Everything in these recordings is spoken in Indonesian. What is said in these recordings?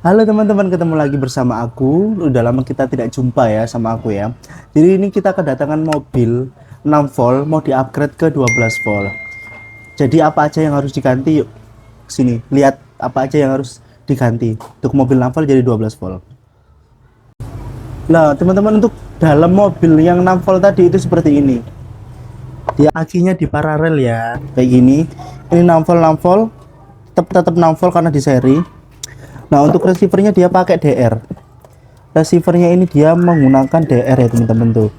Halo teman-teman, ketemu lagi bersama aku. Udah lama kita tidak jumpa ya sama aku ya. Jadi ini kita kedatangan mobil 6 volt mau di-upgrade ke 12 volt. Jadi apa aja yang harus diganti? Yuk sini, lihat apa aja yang harus diganti untuk mobil 6 volt jadi 12 volt. Nah, teman-teman, untuk dalam mobil yang 6 volt tadi itu seperti ini. Dia akinya di paralel ya, kayak gini. Ini 6 volt 6 volt, tetap 6 volt karena di seri. Nah, untuk receivernya dia pakai DR. Receivernya ini dia menggunakan DR ya teman-teman tuh.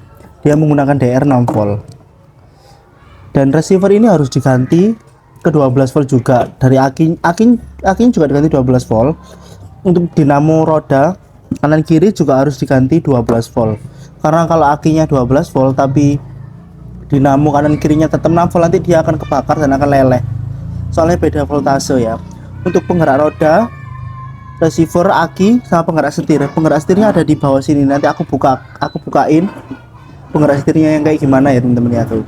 Dia menggunakan DR 6 volt. Dan receiver ini harus diganti ke 12 volt juga. Dari akin juga diganti 12 volt. Untuk dinamo roda kanan kiri juga harus diganti 12 volt. Karena kalau akinya 12 volt tapi dinamo kanan kirinya tetap 6 volt, nanti dia akan kebakar dan akan leleh. Soalnya beda voltase ya. Untuk penggerak roda, receiver, aki, sama penggerak setir. Penggerak setirnya ada di bawah sini. Nanti aku bukain penggerak setirnya yang kayak gimana ya teman-teman ya tuh.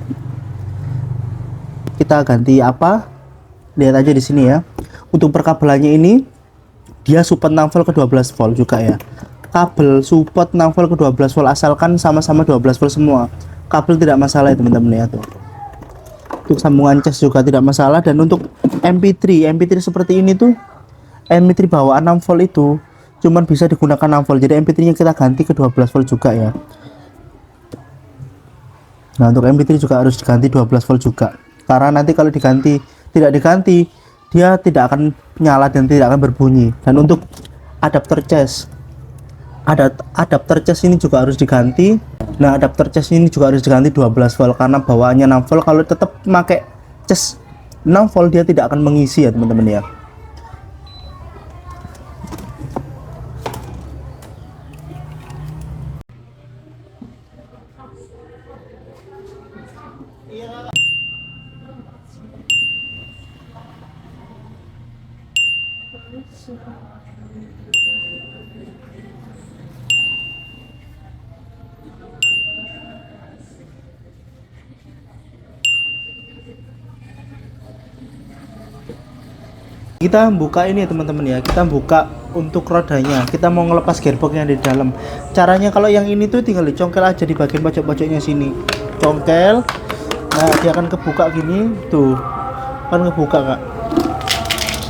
Kita ganti apa? Lihat aja di sini ya. Untuk perkabelannya ini dia support 6 volt ke 12 volt juga ya. Kabel support 6 volt ke 12 volt asalkan sama-sama 12 volt semua. Kabel tidak masalah ya teman-teman ya tuh. Untuk sambungan cas juga tidak masalah. Dan untuk MP3 seperti ini tuh, MP3 bawaan 6 volt itu cuman bisa digunakan 6 volt. Jadi MP3 nya kita ganti ke 12 volt juga ya. Nah, untuk MP3 juga harus diganti 12 volt juga. Karena nanti kalau tidak diganti, dia tidak akan nyala dan tidak akan berbunyi. Dan untuk adapter cas, adapter cas ini juga harus diganti. Nah, adapter cas ini juga harus diganti 12 volt karena bawaannya 6 volt. Kalau tetap pakai cas 6 volt dia tidak akan mengisi ya teman-teman ya. Kita buka ini ya teman-teman ya, kita buka untuk rodanya. Kita mau ngelepas gearboxnya di dalam. Caranya kalau yang ini tuh tinggal dicongkel aja di bagian pojok-pojoknya sini, congkel. Nah, dia akan kebuka gini tuh, kan kebuka kak.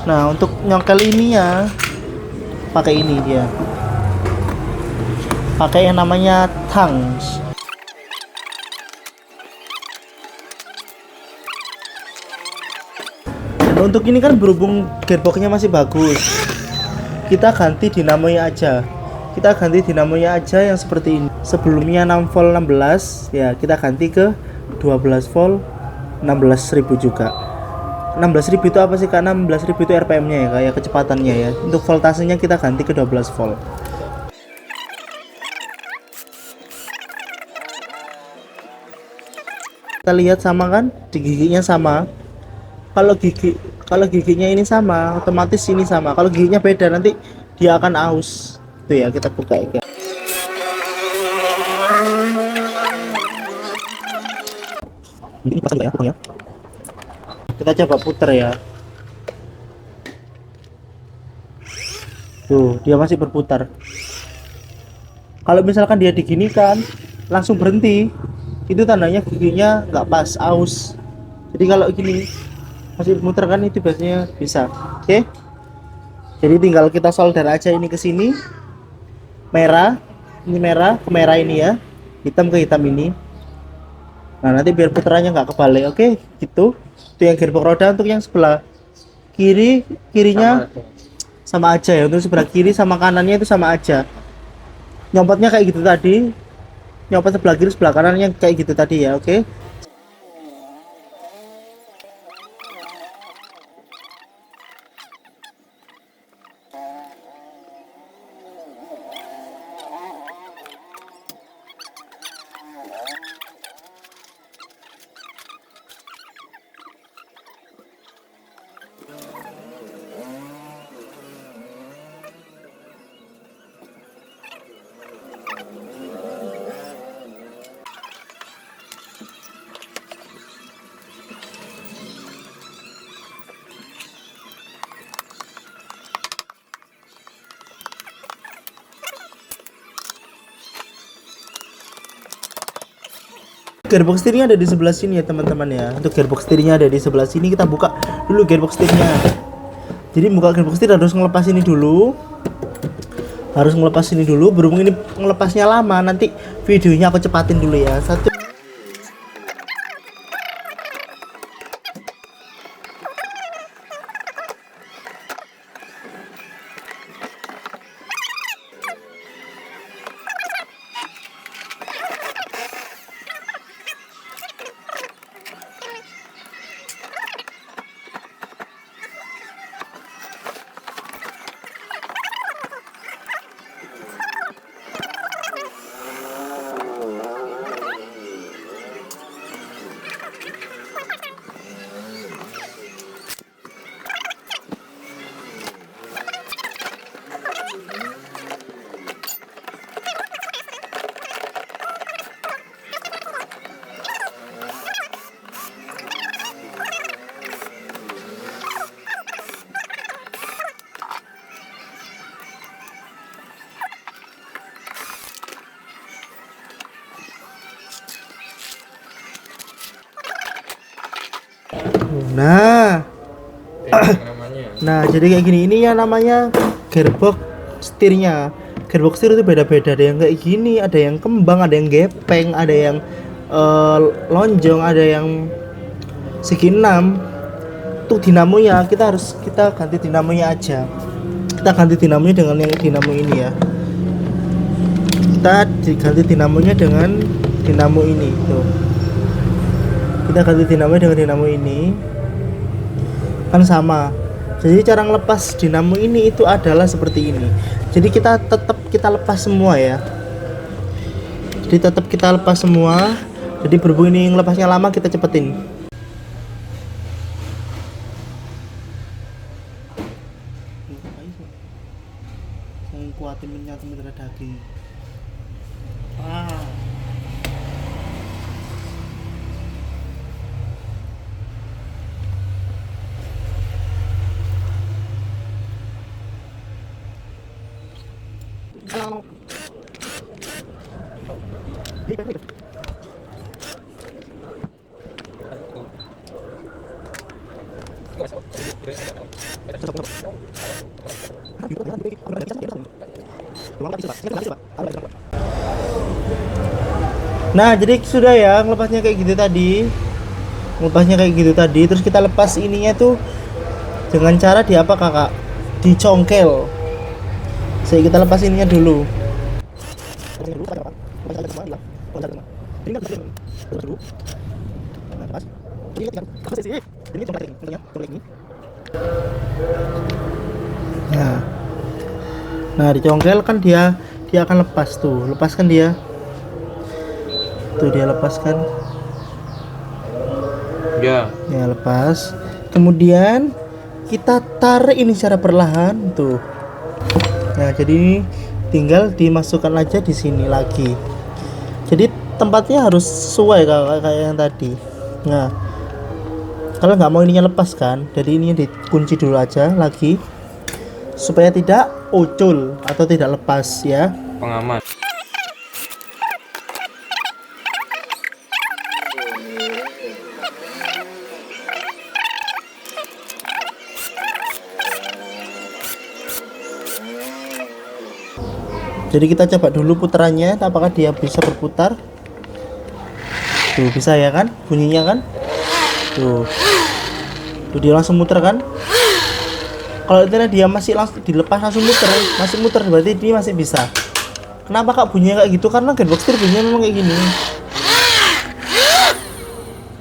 Nah, untuk nyongkel ini ya pakai ini, dia pakai yang namanya tangs. Dan untuk ini kan berhubung gearboxnya masih bagus, kita ganti dinamonya aja. Kita ganti dinamonya aja yang seperti ini. Sebelumnya 6 volt 16 ya, kita ganti ke 12 volt 16.000 juga. 16.000 itu apa sih? Karena 16.000 itu RPM-nya ya, kayak kecepatannya ya. Untuk voltasenya kita ganti ke 12 volt. Kita lihat sama kan? Di giginya sama. Kalau giginya ini sama, otomatis ini sama. Kalau giginya beda, nanti dia akan aus. Tuh ya, kita buka ya. Ini pasang ya, ya. Kita coba putar ya. Tuh, dia masih berputar. Kalau misalkan dia diginikan, langsung berhenti, itu tandanya giginya nggak pas, aus. Jadi kalau gini masih berputar kan, itu biasanya bisa. Oke. Jadi tinggal kita solder aja ini ke sini. Merah, ini merah ke merah ini ya. Hitam ke hitam ini. Nah, nanti biar putarannya nggak kebalik. Oke, gitu. Itu yang gearbox roda. Untuk yang sebelah kirinya sama aja ya. Untuk sebelah kiri sama kanannya itu sama aja. Nyopotnya kayak gitu tadi. Nyopot sebelah kiri sebelah kanannya kayak gitu tadi ya. Oke. Gearbox setirnya ada di sebelah sini ya teman-teman ya. Untuk gearbox setirnya ada di sebelah sini. Kita buka dulu gearbox setirnya. Jadi buka gearbox setir harus ngelepas ini dulu. Berhubung ini ngelepasnya lama, nanti videonya aku cepatin dulu ya. Satu. Nah, nah jadi kayak gini, ini ya namanya gearbox setirnya. Gearbox setir itu beda-beda, ada yang kayak gini, ada yang kembang, ada yang gepeng, ada yang lonjong, ada yang segi 6. Untuk dinamonya kita ganti dinamonya aja. Kita ganti dinamonya dengan yang dinamo ini ya. Kita diganti dinamonya dengan dinamo ini tuh. Kita ganti dinamonya dengan dinamo ini. Kan sama. Jadi cara ngelepas dinamo ini itu adalah seperti ini. Jadi kita lepas semua ya. Jadi tetap kita lepas semua. Jadi berhubung ini ngelepasnya lama, kita cepetin. Saya kuatin menyatu mendarah daging. Nah, jadi sudah ya, ngelepasnya kayak gitu tadi. Terus kita lepas ininya tuh dengan cara di apa kakak? Dicongkel. Saya kita lepas ininya dulu. Nah, dicongkel kan dia akan lepas tuh. Lepaskan dia. Tuh dia lepaskan. Ya. Ya lepas. Kemudian kita tarik ini secara perlahan tuh. Nah, jadi tinggal dimasukkan aja di sini lagi. Jadi tempatnya harus sesuai kayak yang tadi. Nah, kalau nggak mau ininya lepas kan, jadi ininya dikunci dulu aja lagi supaya tidak ucul atau tidak lepas ya. Pengaman. Jadi kita coba dulu putarannya, apakah dia bisa berputar. Tuh bisa ya kan, bunyinya kan. Tuh dia langsung muter kan. Kalau itu dia masih langsung dilepas langsung masih muter, berarti ini masih bisa. Kenapa kak bunyinya kayak gitu? Karena gearbox setir bunyinya memang kayak gini.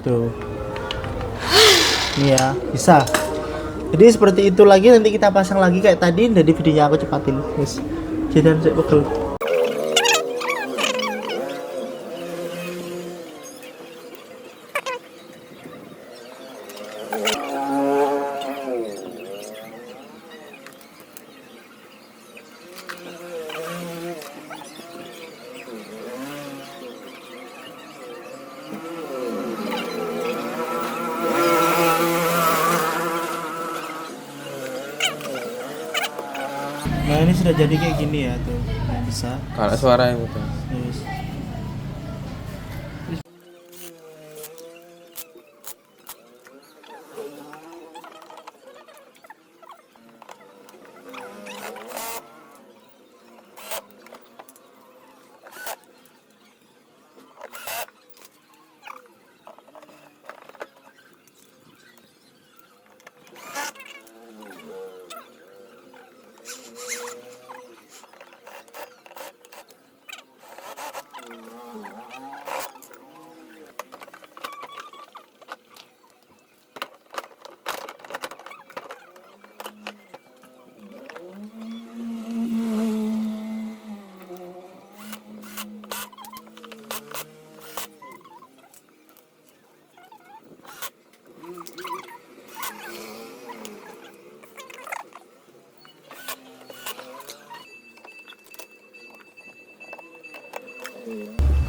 Tuh ini ya bisa. Jadi seperti itu lagi, nanti kita pasang lagi kayak tadi. Dari videonya aku cepatin guys. Jadi saya pegel. Nah ini sudah jadi kayak gini ya tuh, bisa. Kalau suara yang betul. Yes.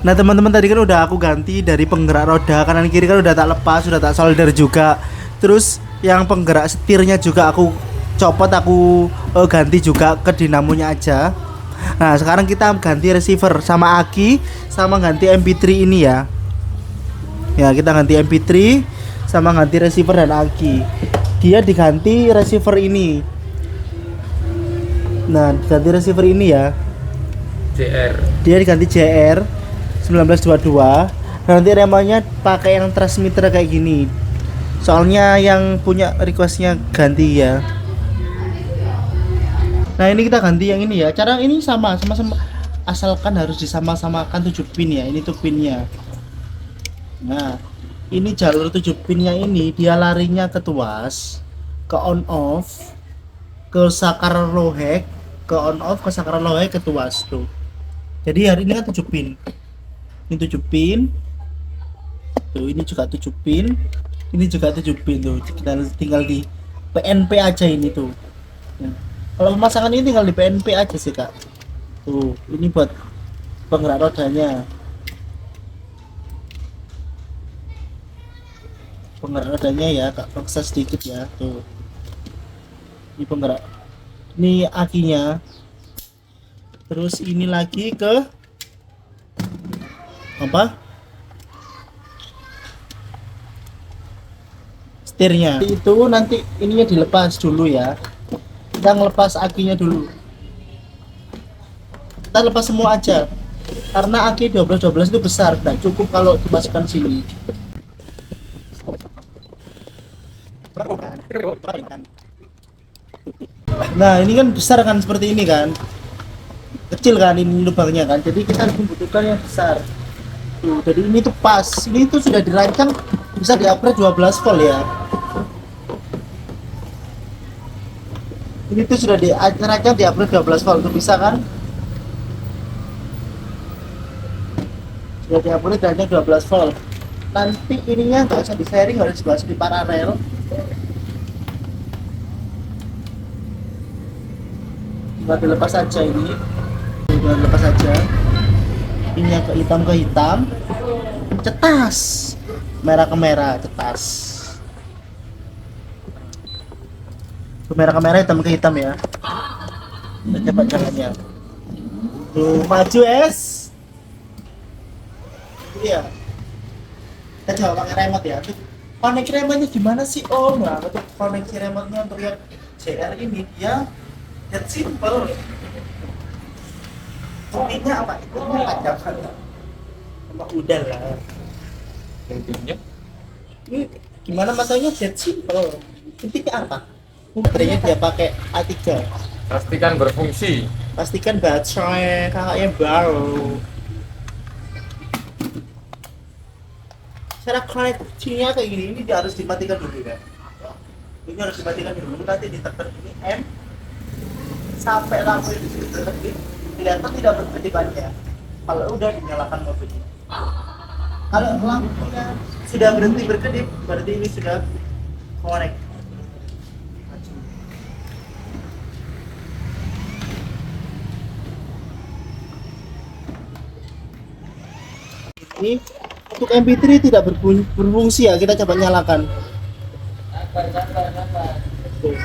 Nah teman-teman, tadi kan udah aku ganti dari penggerak roda kanan kiri kan udah tak lepas, udah tak solder juga. Terus yang penggerak setirnya juga aku copot, aku ganti juga ke dinamonya aja. Nah sekarang kita ganti receiver sama aki, sama ganti MP3 ini ya. Ya kita ganti MP3 sama ganti receiver dan aki. Dia diganti receiver ini. Nah diganti receiver ini ya. JR. Dia diganti JR 1922. Dan nanti remanya pakai yang transmitter kayak gini. Soalnya yang punya requestnya ganti ya. Nah ini kita ganti yang ini ya. Cara ini sama asalkan harus disama-samakan 7 pin ya. Ini tuh pinnya. Nah ini jalur 7 pinnya ini dia larinya ke tuas, ke on off, ke sakar lohek, ke on off, ke sakar lohek, ke tuas tuh. Jadi hari ini kan 7 pin. Ini 7 pin. Tuh ini juga 7 pin. Ini juga 7 pin tuh. Kita tinggal di PNP aja ini tuh. Ya. Kalau pemasangan ini tinggal di PNP aja sih kak. Tuh ini buat penggerak rodanya. Penggerak rodanya ya kak, paksa sedikit ya tuh. Ini penggerak. Ini akinya. Terus ini lagi ke apa? Setirnya. Itu nanti ininya dilepas dulu ya. Kita ngelepas akinya dulu. Kita lepas semua aja. Karena aki 12 itu besar, nggak cukup kalau dimasukkan sini. Nah, ini kan besar kan seperti ini kan. Kecil kan ini lubangnya kan. Jadi kita membutuhkan yang besar. Tuh, jadi ini tuh pas. Ini tuh sudah dirancang bisa di-upgrade 12 volt ya. Ini tuh sudah dirancang di-upgrade 12 volt tuh bisa kan? Sudah di-upgrade dirancang 12 volt. Nanti ininya nggak usah di sharing, harus dibahas di paralel. Tinggal dilepas saja ini. Tinggal dilepas saja. Ini yang ke hitam, cetas, merah ke merah, cetas, ke merah, hitam ke hitam ya. Kita coba jalannya. Tuh maju es. Iya. Kita coba pakai remote ya. Tuh, koneksi remote-nya gimana sih om? Nah, untuk koneksi remote-nya untuk yang JR ini dia that simple. Intinya apa? Itu aja kan. Udah lah. Intinya Ini gimana masanya jet simple. Intinya apa? Baterainya dia pakai A3. pastikan berfungsi. Pastikan baterai kakaknya baru. Cara koneksinya kayak gini, ini dia harus dimatikan dulu ya. Ini harus dimatikan dulu, nanti ditekan ini M sampai lampu di situ terkedip. Kelihatan tidak berkedipannya. Kalau udah dinyalakan mobilnya. Kalau lampunya sudah berhenti berkedip, berarti ini sudah connect. Ini untuk MP3 tidak berfungsi ya, kita coba nyalakan. Tuh.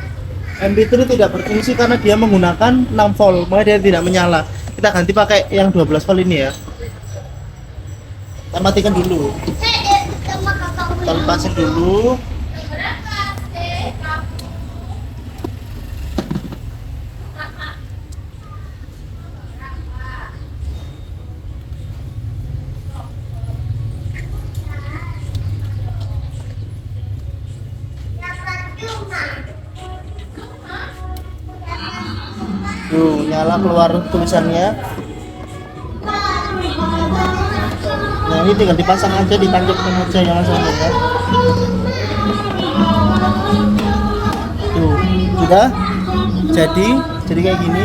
MP3 tidak berfungsi karena dia menggunakan 6 volt, makanya dia tidak menyala. Kita ganti pakai yang 12 volt ini ya. Kita matikan dulu. Kita lepasin dulu. Tuh, nyala keluar tulisannya. Nah, ini tinggal dipasang aja, ditancapkan aja ya mas ya. Tuh, sudah jadi kayak gini.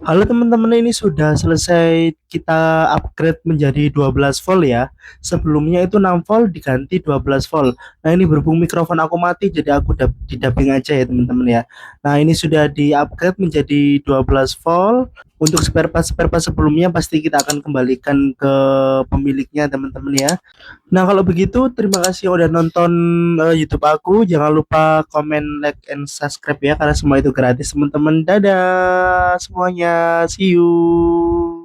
Halo teman-teman, ini sudah selesai kita upgrade menjadi 12 volt ya. Sebelumnya itu 6 volt diganti 12 volt. Nah, ini berhubung mikrofon aku mati jadi aku di dubbing aja ya teman-teman ya. Nah, ini sudah di-upgrade menjadi 12 volt. Untuk spare part sebelumnya pasti kita akan kembalikan ke pemiliknya teman-teman ya. Nah kalau begitu terima kasih udah nonton YouTube aku. Jangan lupa komen, like, and subscribe ya karena semua itu gratis teman-teman. Dadah semuanya, see you.